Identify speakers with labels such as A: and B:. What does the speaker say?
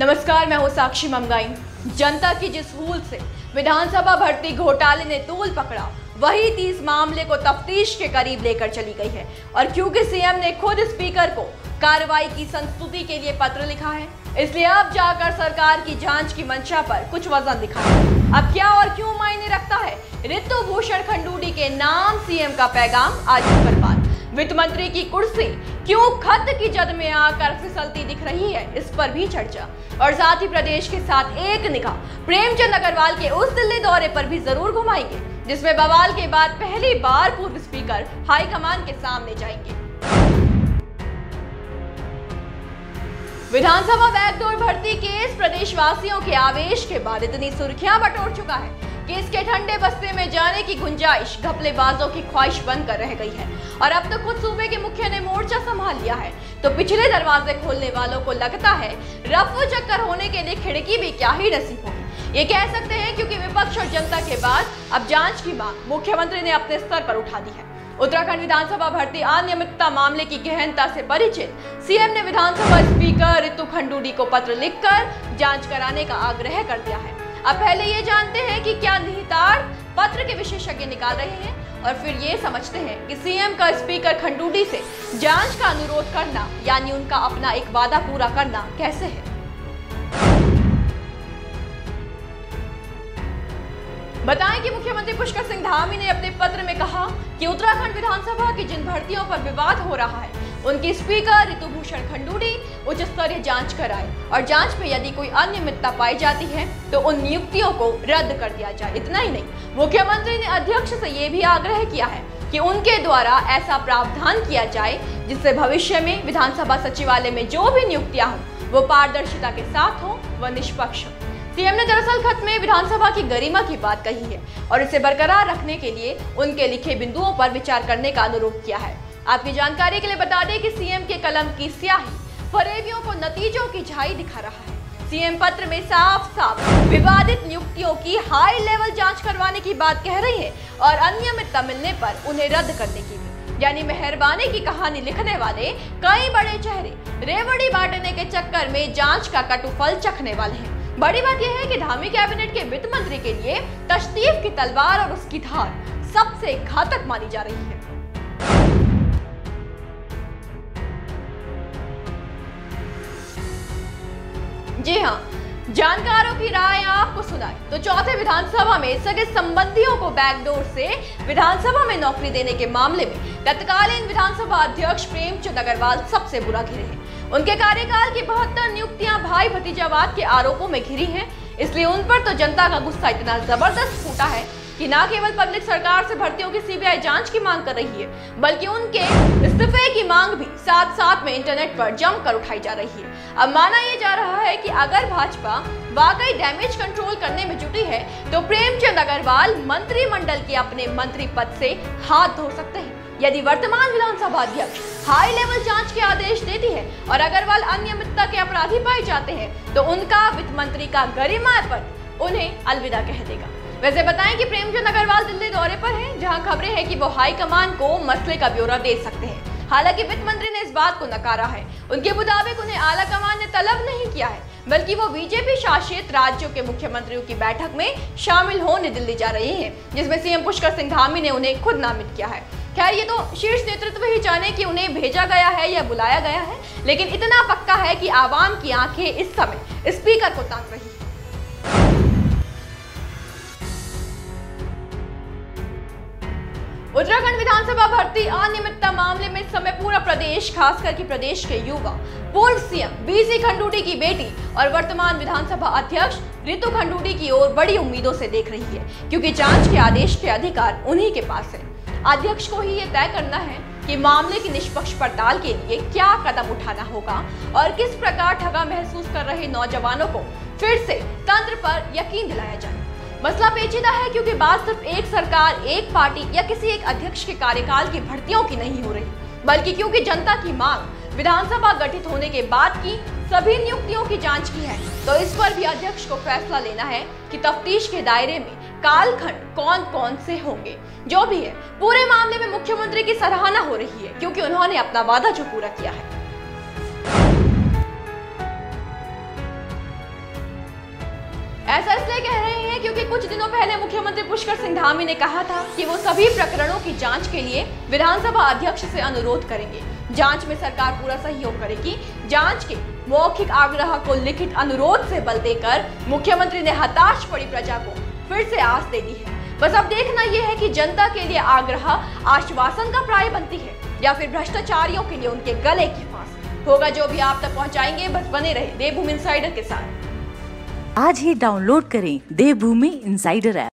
A: नमस्कार, मैं हूं साक्षी ममगाई। जनता की जिस भूल से विधानसभा भर्ती घोटाले ने तूल पकड़ा, वही 30 मामले को तफ्तीश के करीब लेकर चली गई है। और क्योंकि सीएम ने खुद स्पीकर को कार्रवाई की संस्तुति के लिए पत्र लिखा है, इसलिए अब जाकर सरकार की जांच की मंशा पर कुछ वजन दिखा है। अब क्या और क्यों मायने रखता है ऋतु भूषण खंडूड़ी के नाम सीएम का पैगाम, आज इस पर बात। वित्त मंत्री की कुर्सी क्यों खत की जद में आकर फिसलती दिख रही है, इस पर भी चर्चा। और साथ ही प्रदेश के साथ एक निगाह प्रेमचंद अग्रवाल के उस दिल्ली दौरे पर भी जरूर घुमाएंगे, जिसमें बवाल के बाद पहली बार पूर्व स्पीकर हाईकमान के सामने जाएंगे। विधानसभा बैकडोर भर्ती केस प्रदेशवासियों के आवेश के बाद इतनी सुर्खियां बटोर चुका है कि इसके ठंडे बस्ते में जाने की गुंजाइश घपलेबाजों की ख्वाहिश बनकर रह गई है। और अब तो खुद सूबे के मुखिया ने मोर्चा संभाल लिया है, तो पिछले दरवाजे खोलने वालों को लगता है रफू चक्कर होने के लिए खिड़की भी क्या ही नसीब होगी। ये कह सकते हैं क्योंकि विपक्ष और जनता के बाद अब जांच की मांग मुख्यमंत्री ने अपने स्तर पर उठा दी है। उत्तराखंड विधानसभा भर्ती अनियमितता मामले की गहनता से परिचित सीएम ने विधानसभा स्पीकर ऋतु खंडूड़ी को पत्र लिखकर जांच कराने का आग्रह कर दिया है। अब पहले ये जानते हैं कि क्या निहितार्थ पत्र के विशेषज्ञ निकाल रहे हैं, और फिर ये समझते हैं कि सीएम का स्पीकर खंडूड़ी से जांच का अनुरोध करना, यानी उनका अपना एक वादा पूरा करना कैसे है। बताएं कि मुख्यमंत्री पुष्कर सिंह धामी ने अपने पत्र में कहा कि उत्तराखंड विधानसभा की जिन भर्तियों पर विवाद हो रहा है, उनकी स्पीकर ऋतु भूषण खंडूड़ी उच्च स्तरीय जांच कराए, और जांच में यदि कोई अनियमितता पाई जाती है तो उन नियुक्तियों को रद्द कर दिया जाए। इतना ही नहीं, मुख्यमंत्री ने अध्यक्ष से यह भी आग्रह किया है कि उनके द्वारा ऐसा प्रावधान किया जाए जिससे भविष्य में विधानसभा सचिवालय में जो भी नियुक्तियां हों वो पारदर्शिता के साथ हो व निष्पक्ष हो। सीएम ने दरअसल खत में विधानसभा की गरिमा की बात कही है और इसे बरकरार रखने के लिए उनके लिखे बिंदुओं पर विचार करने का अनुरोध किया है। आपकी जानकारी के लिए बता दें कि सीएम के कलम की स्याही फरेबियों को नतीजों की झाई दिखा रहा है। सीएम पत्र में साफ साफ विवादित नियुक्तियों की हाई लेवल जांच करवाने की बात कह रही है और अनियमितता मिलने पर उन्हें रद्द करने की भी। यानी मेहरबानी की कहानी लिखने वाले कई बड़े चेहरे रेवड़ी बांटने के चक्कर में जांच का कटुफल चखने वाले हैं। बड़ी बात यह है कि धामी कैबिनेट के वित्त मंत्री के लिए तशरीफ की तलवार और उसकी धार सबसे घातक मानी जा रही है। जी हाँ, जानकारों की राय आपको सुनाए तो चौथे विधानसभा में सगे संबंधियों को बैकडोर से विधानसभा में नौकरी देने के मामले में तत्कालीन विधानसभा अध्यक्ष प्रेमचंद अग्रवाल सबसे बुरा घिरे हैं। उनके कार्यकाल की 72 नियुक्तियां भाई भतीजावाद के आरोपों में घिरी हैं, इसलिए उन पर तो जनता का गुस्सा इतना जबरदस्त फूटा है कि न केवल पब्लिक सरकार से भर्तियों की सीबीआई जांच की मांग कर रही है, बल्कि उनके इस्तीफे की मांग भी साथ साथ में इंटरनेट पर जमकर उठाई जा रही है। अब माना यह जा रहा है कि अगर भाजपा वाकई डैमेज कंट्रोल करने में जुटी है तो प्रेमचंद अग्रवाल मंत्रिमंडल के अपने मंत्री पद से हाथ धो सकते हैं। यदि वर्तमान विधानसभा अध्यक्ष हाई लेवल जांच के आदेश देती है और अग्रवाल अनियमितता के अपराधी पाए जाते हैं तो उनका वित्त मंत्री का गरिमा पद उन्हें अलविदा कह देगा। वैसे बताएं कि प्रेमचंद अग्रवाल दिल्ली दौरे पर हैं, जहां खबरें हैं कि वो हाईकमान को मसले का ब्यौरा दे सकते हैं। हालांकि वित्त मंत्री ने इस बात को नकारा है। उनके मुताबिक उन्हें आला कमान ने तलब नहीं किया है, बल्कि वो बीजेपी शासित राज्यों के मुख्यमंत्रियों की बैठक में शामिल होने दिल्ली जा रहे हैं, जिसमें सीएम पुष्कर सिंह धामी ने उन्हें खुद नामित किया है। खैर, ये तो शीर्ष नेतृत्व ही जाने कि उन्हें भेजा गया है या बुलाया गया है, लेकिन इतना पक्का है कि आवाम की आंखें इस समय स्पीकर को ताक रही है। उत्तराखंड विधानसभा भर्ती अनियमितता मामले में इस समय पूरा प्रदेश, खासकर कि प्रदेश के युवा पूर्व सीएम बीसी खंडूड़ी की बेटी और वर्तमान विधानसभा अध्यक्ष ऋतु खंडूड़ी की ओर बड़ी उम्मीदों से देख रही है, क्योंकि जांच के आदेश के अधिकार उन्हीं के पास है। अध्यक्ष को ही ये तय करना है कि मामले की निष्पक्ष पड़ताल के लिए क्या कदम उठाना होगा और किस प्रकार ठगा महसूस कर रहे नौजवानों को फिर से तंत्र पर यकीन दिलाया जाए। मसला पेचीदा है क्योंकि बात सिर्फ एक सरकार, एक पार्टी या किसी एक अध्यक्ष के कार्यकाल की भर्तियों की नहीं हो रही, बल्कि क्योंकि जनता की मांग विधानसभा गठित होने के बाद की सभी नियुक्तियों की जांच की है, तो इस पर भी अध्यक्ष को फैसला लेना है कि तफ्तीश के दायरे में कालखंड कौन कौन से होंगे। जो भी है, पूरे मामले में मुख्यमंत्री की सराहना हो रही है, क्योंकि उन्होंने अपना वादा जो पूरा किया है। ऐसा इसलिए कह रहे हैं क्योंकि कुछ दिनों पहले मुख्यमंत्री पुष्कर सिंह धामी ने कहा था कि वो सभी प्रकरणों की जांच के लिए विधानसभा अध्यक्ष से अनुरोध करेंगे। जांच में सरकार पूरा सहयोग करेगी। जांच के मौखिक आग्रह को लिखित अनुरोध से बल देकर मुख्यमंत्री ने हताश पड़ी प्रजा को फिर से आस दे दी है। बस अब देखना यह है कि जनता के लिए आग्रह आश्वासन का प्राय बनती है या फिर भ्रष्टाचारियों के लिए उनके गले की फांस होगा। जो भी आप तक पहुंचाएंगे, बस बने रहे देवभूमि इंसाइडर के साथ।
B: आज ही डाउनलोड करें देवभूमि इंसाइडर ऐप।